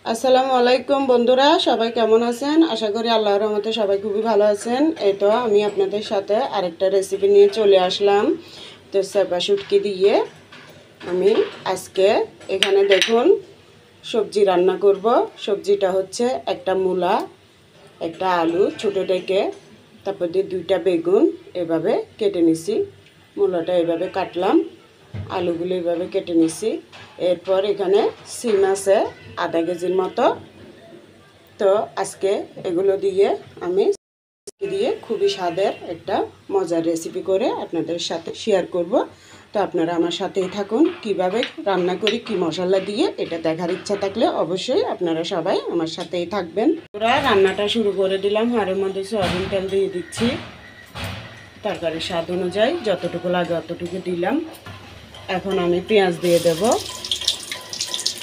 আসসালামু আলাইকুম বন্ধুরা, সবাই কেমন আছেন? আশা করি আল্লাহর রহমতে সবাই খুবই ভালো আছেন। এই তো আমি আপনাদের সাথে আরেকটা রেসিপি নিয়ে চলে আসলাম। তো চেপা শুটকি দিয়ে আমি আজকে এখানে দেখুন সবজি রান্না করব। সবজিটা হচ্ছে একটা মূলা, একটা আলু ছোটো থেকে, তারপর দিয়ে দুইটা বেগুন এভাবে কেটে নিছি। মূলাটা এভাবে কাটলাম, আলুগুলো এভাবে কেটে নিছি। এরপর এখানে সিম আছে আধা কেজির মতো। তো আজকে এগুলো দিয়ে আমি খুবই স্বাদের একটা মজার রেসিপি করে আপনাদের সাথে শেয়ার করব। তো আপনারা আমার সাথেই থাকুন, কিভাবে রান্না করি, কি মশলা দিয়ে, এটা দেখার ইচ্ছা থাকলে অবশ্যই আপনারা সবাই আমার সাথেই থাকবেন। ওরা রান্নাটা শুরু করে দিলাম। হাঁড়ির মধ্যে সয়াবিন তেল দিয়ে দিচ্ছি। তরকারির স্বাদ অনুযায়ী যতটুকু লাগে অতটুকু দিলাম। এখন আমি পেঁয়াজ দিয়ে দেব।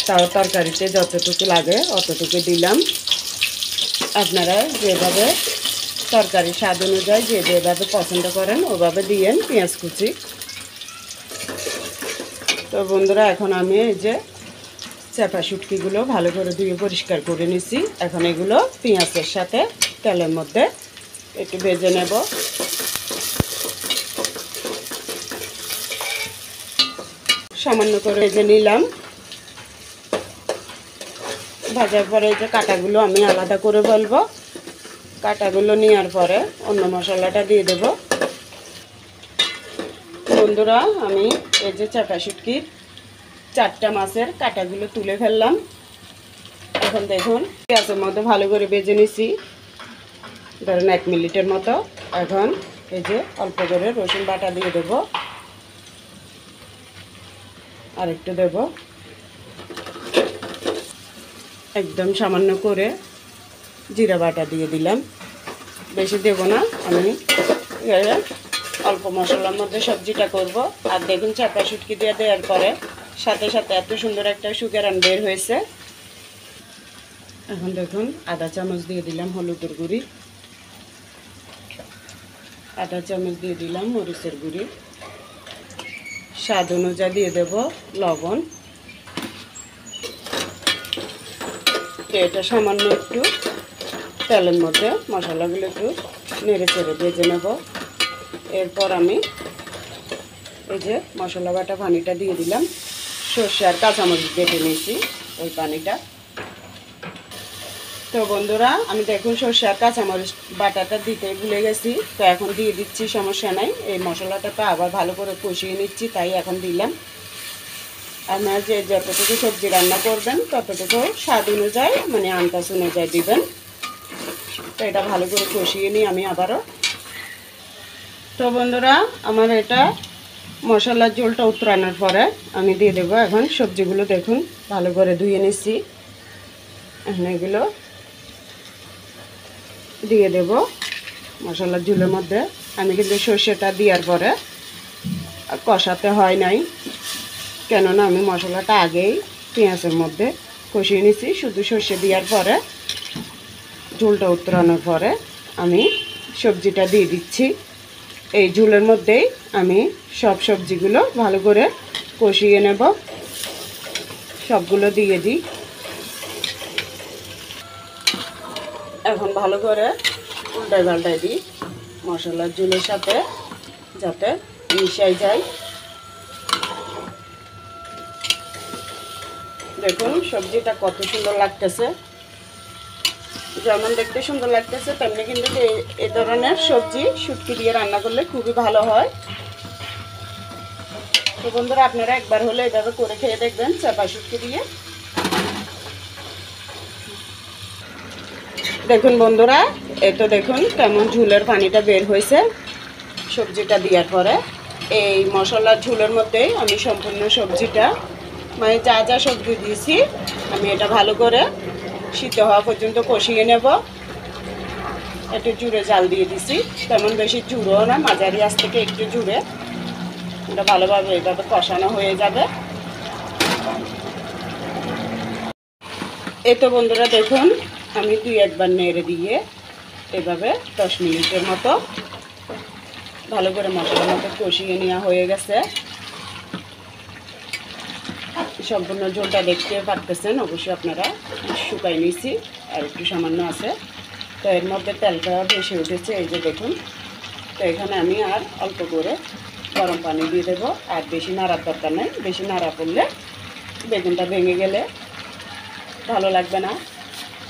তাও তরকারিতে যতটুকু লাগে অতটুকু দিলাম। আপনারা যেভাবে তরকারির স্বাদ অনুযায়ী যেভাবে পছন্দ করেন ওভাবে দিয়েন পেঁয়াজ কুচি। তো বন্ধুরা, এখন আমি এই যে চেপা শুটকিগুলো ভালো করে ধুয়ে পরিষ্কার করে নিছি। এখন এগুলো পেঁয়াজের সাথে তেলের মধ্যে একটু ভেজে নেব। সামান্য করে ভেজে নিলাম। ভাজার পরে এই যে কাঁটাগুলো আমি আলাদা করে ফেলবো। কাঁটাগুলো নেওয়ার পরে অন্য মশলাটা দিয়ে দেব। বন্ধুরা, আমি এই যে চেপা শুটকির 4টা মাছের কাঁটাগুলো তুলে ফেললাম। এখন দেখুন পেঁয়াজের মধ্যে ভালো করে ভেজে নিছি, ধরেন 1 মিনিটের মতো। এখন এই যে অল্প করে রসুন বাটা দিয়ে দেব, আর একটু দেব, একদম সামান্য করে জিরা বাটা দিয়ে দিলাম। বেশি দেব না, আমি অল্প মশলার মধ্যে সবজিটা করব। আর দেখুন চেপা শুটকি দিয়ে দেওয়ার পরে সাথে সাথে এত সুন্দর একটা সুগেরান বের হয়েছে। এখন দেখুন আধা চামচ দিয়ে দিলাম হলুদের গুঁড়ি, আধা চামচ দিয়ে দিলাম মরিচের গুঁড়ি, স্বাদ অনুযায়ী দিয়ে দেব লবণ। এটা সামান্য একটু তেলের মধ্যে মশলাগুলো একটু নেড়ে চেড়ে ভেজে নেব। এরপর আমি এই যে মশলা বাটা পানিটা দিয়ে দিলাম। সর্ষে আর কাঁচামরিচ বেটে নিয়েছি ওই পানিটা। তো বন্ধুরা, আমি দেখুন সর্ষে আর কাঁচামরিচ বাটাটা দিতে ভুলে গেছি। তো এখন দিয়ে দিচ্ছি, সমস্যা নাই। এই মশলাটা তো আবার ভালো করে কষিয়ে নিচ্ছি, তাই এখন দিলাম। আপনারা যে যতটুকু সবজি রান্না করবেন ততটুকু স্বাদ অনুযায়ী মানে আন্দাজ অনুযায়ী দিবেন। তো এটা ভালো করে কষিয়ে নিই আমি আবারও। তো বন্ধুরা, আমার এটা মশলার ঝোলটা উতরানোর পরে আমি দিয়ে দেবো এখন সবজিগুলো। দেখুন ভালো করে ধুয়ে নিচ্ছি। এখন এগুলো দিয়ে দেব মশলার ঝোলের মধ্যে। আমি কিন্তু সর্ষেটা দেওয়ার পরে কষাতে হয় নাই, কেননা আমি মশলাটা আগেই পেঁয়াজের মধ্যে কষিয়ে নিচ্ছি। শুধু সর্ষে দেওয়ার পরে ঝোলটা উতরানোর পরে আমি সবজিটা দিয়ে দিচ্ছি। এই ঝোলের মধ্যেই আমি সব সবজিগুলো ভালো করে কষিয়ে নেব। সবগুলো দিয়ে দিই। এখন ভালো করে উল্টাই পাল্টাই দিই মশলার ঝোলের সাথে, যাতে মিশাই যায়। দেখুন সবজিটা কত সুন্দর লাগতেছে। যেমন দেখতে সুন্দর লাগতেছে তেমনি কিন্তু এই ধরনের সবজি শুটকি দিয়ে রান্না করলে খুবই ভালো হয়। তো বন্ধুরা, আপনারা একবার হলে এভাবে করে খেয়ে দেখবেন চেপা শুটকি দিয়ে। দেখুন বন্ধুরা, এই তো দেখুন কেমন ঝোলের পানিটা বের হয়েছে সবজিটা দেওয়ার পরে। এই মশলার ঝোলের মধ্যেই আমি সম্পূর্ণ সবজিটা মানে যা যা সবজি দিয়েছি আমি এটা ভালো করে সিদ্ধ হওয়া পর্যন্ত কষিয়ে নেব। একটু জুড়ে জাল দিয়ে দিছি, তেমন বেশি জুড়েও না, মাঝারি আঁচ থেকে একটু জুড়ে এটা ভালোভাবে এইভাবে কষানো হয়ে যাবে। এই তো বন্ধুরা দেখুন আমি 2-1 বার নেড়ে দিয়ে এভাবে 10 মিনিটের মতো ভালো করে মশলার মতো কষিয়ে নেওয়া হয়ে গেছে। সম্পূর্ণ ঝোলটা দেখতে পারতেছেন অবশ্যই আপনারা। শুকাই নিয়েছি আর একটু সামান্য আছে। তো এর মধ্যে তেলটা ভেসে উঠেছে, এই যে দেখুন। তো এখানে আমি আর অল্প করে গরম পানি দিয়ে দেবো, আর বেশি নাড়ার দরকার নেই। বেশি নাড়া পড়লে বেগুনটা ভেঙে গেলে ভালো লাগবে না।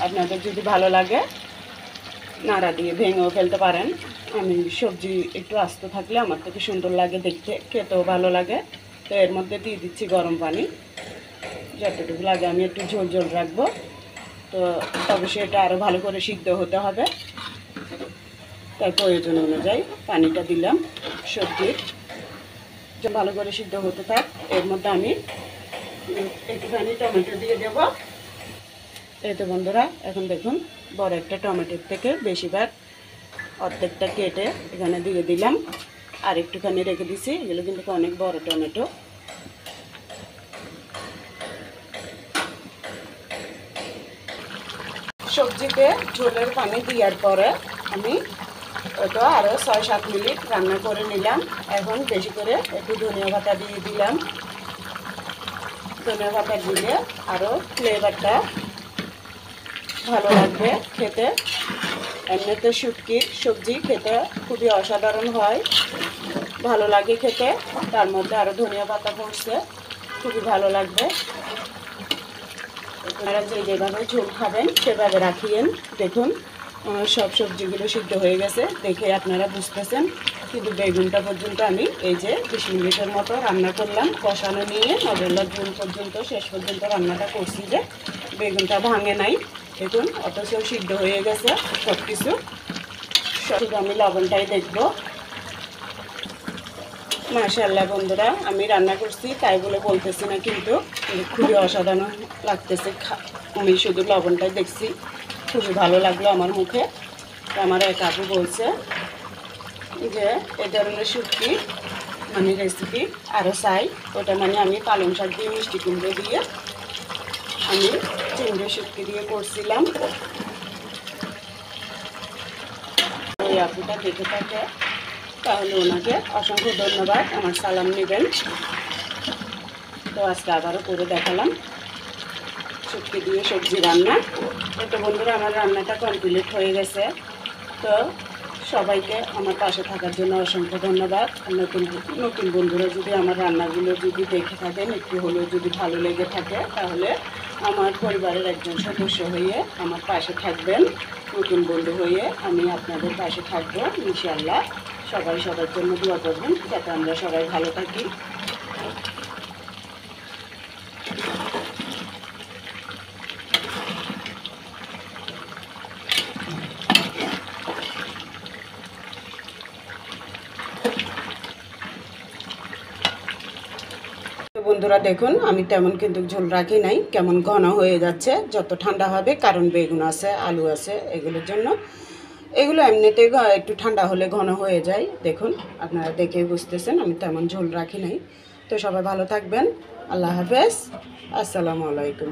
আপনাদের যদি ভালো লাগে নাড়া দিয়ে ভেঙেও ফেলতে পারেন। আমি সবজি একটু আস্ত থাকলে আমার থেকে সুন্দর লাগে দেখতে, খেতেও ভালো লাগে। তো এর মধ্যে দিয়ে দিচ্ছি গরম পানি, যতটুকু লাগে। আমি একটু ঝোল ঝোল রাখবো, তো অবশ্যই এটা আরও ভালো করে সিদ্ধ হতে হবে, তাই প্রয়োজন অনুযায়ী পানিটা দিলাম। সবজির ভালো করে সিদ্ধ হতে থাক। এর মধ্যে আমি একটুখানি টমেটো দিয়ে দেব। এই তো বন্ধুরা, এখন দেখুন বড় একটা টমেটোর থেকে বেশিরভাগ অর্ধেকটা কেটে এখানে দিয়ে দিলাম, আর একটুখানি রেখে দিছি। এগুলো কিন্তু অনেক বড় টমেটো। সবজিতে ঝোলের পানি দেওয়ার পরে আমি ওটা আরও 6-7 মিনিট রান্না করে নিলাম। এখন বেশি করে একটু ধনিয়া পাতা দিয়ে দিলাম। ধনিয়া পাতা দিলে আরও ফ্লেভারটা ভালো লাগবে খেতে। এমনিতে শুটকির সবজি খেতে খুবই অসাধারণ হয়, ভালো লাগে খেতে। তার মধ্যে আরও ধনিয়া পাতা পড়ছে, খুবই ভালো লাগবে। আপনারা যেভাবে ঝোল খাবেন সেভাবে রাখিয়েন। দেখুন সব সবজিগুলো সিদ্ধ হয়ে গেছে দেখে আপনারা বুঝতেছেন। কিন্তু বেগুনটা পর্যন্ত আমি এই যে 20 মিনিটের মতো রান্না করলাম, কষানো নিয়ে নজরলার ঝোল পর্যন্ত শেষ পর্যন্ত রান্নাটা করছি, যে বেগুনটা ভাঙে নাই। দেখুন অথচ সিদ্ধ হয়ে গেছে সব কিছু। শুধু আমি লবণটাই দেখবো। মাশাআল্লাহ বন্ধুরা, আমি রান্না করছি তাই বলে বলতেছি না, কিন্তু খুবই অসাধারণ লাগতেছে। আমি শুধু লবণটাই দেখছি, খুবই ভালো লাগলো আমার মুখে। তো আমার এক আপু বলছে যে এই ধরনের শুটকি মানে রেসিপি আরও চাই। ওটা মানে আমি পালং শাক দিয়ে মিষ্টি কুমড়ো দিয়ে আমি চিংড়ি শুটকি দিয়ে করছিলাম। ওই আপুটা দেখে থাকে, তাহলে ওনাকে অসংখ্য ধন্যবাদ, আমার সালাম নেবেন। তো আজকে আবারও করে দেখালাম শুটকি দিয়ে সবজি রান্না। তো বন্ধুরা, আমার রান্নাটা কমপ্লিট হয়ে গেছে। তো সবাইকে আমার পাশে থাকার জন্য অসংখ্য ধন্যবাদ। নতুন নতুন বন্ধুরা যদি আমার রান্নাগুলো যদি দেখে থাকেন, একটু হলেও যদি ভালো লেগে থাকে, তাহলে আমার পরিবারের একজন সদস্য হয়ে আমার পাশে থাকবেন। নতুন বন্ধু হয়ে আমি আপনাদের পাশে থাকবো ইনশাআল্লাহ। সবাই সবার জন্য দোয়া করবেন যাতে আমরা সবাই ভালো থাকি। বন্ধুরা দেখুন, আমি তেমন কিন্তু ঝোল রাখি নাই, কেমন ঘন হয়ে যাচ্ছে। যত ঠান্ডা হবে, কারণ বেগুন আছে আলু আছে এগুলোর জন্য, এগুলো এমনিতেই একটু ঠান্ডা হলে ঘন হয়ে যায়। দেখুন আপনারা দেখেই বুঝতেছেন আমি তেমন ঝোল রাখি নাই। তো সবাই ভালো থাকবেন। আল্লাহ হাফেজ, আসসালামু আলাইকুম।